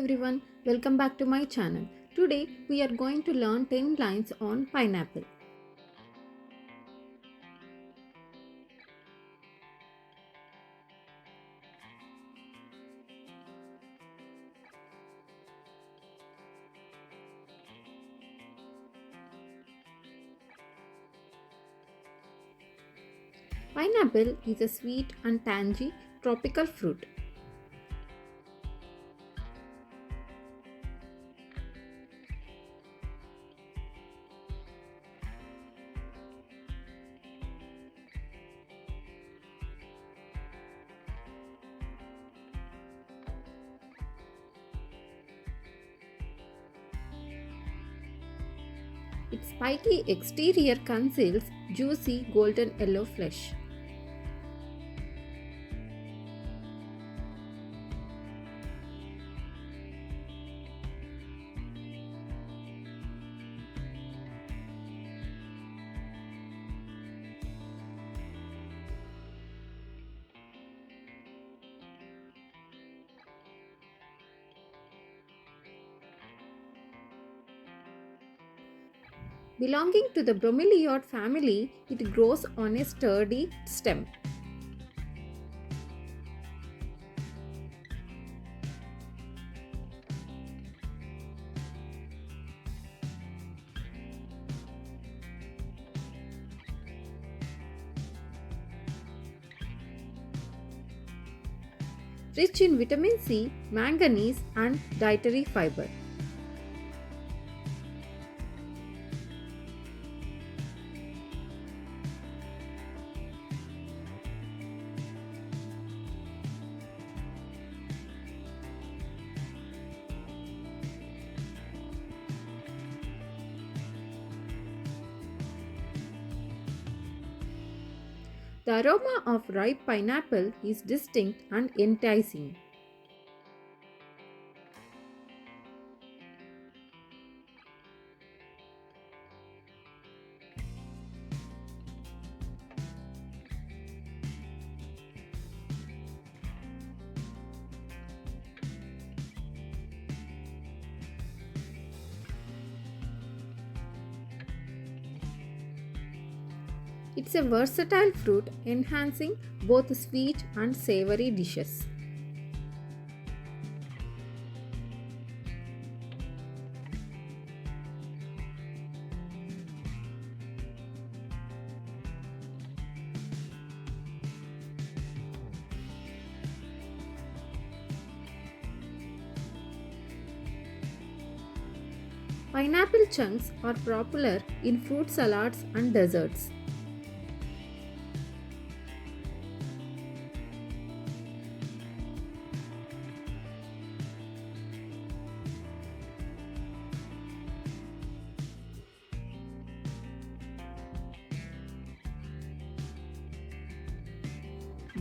everyone, welcome back to my channel. Today we are going to learn 10 lines on pineapple. Pineapple is a sweet and tangy tropical fruit. Its spiky exterior conceals juicy golden yellow flesh. Belonging to the bromeliad family, it grows on a sturdy stem. Rich in vitamin C, manganese, and dietary fiber. The aroma of ripe pineapple is distinct and enticing. It's a versatile fruit enhancing both sweet and savory dishes. Pineapple chunks are popular in fruit salads and desserts.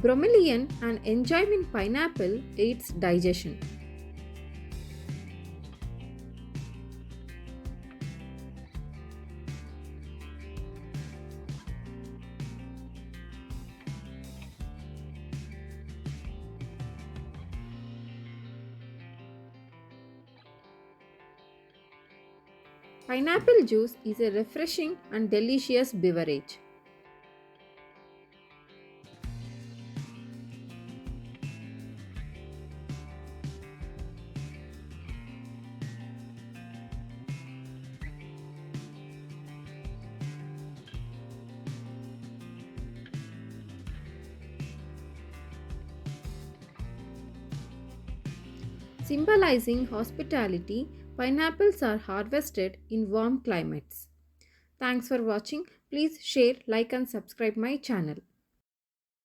Bromelain, an enzyme in pineapple, aids digestion. Pineapple juice is a refreshing and delicious beverage. Symbolizing hospitality, pineapples are harvested in warm climates. Thanks for watching. Please share, like and subscribe my channel.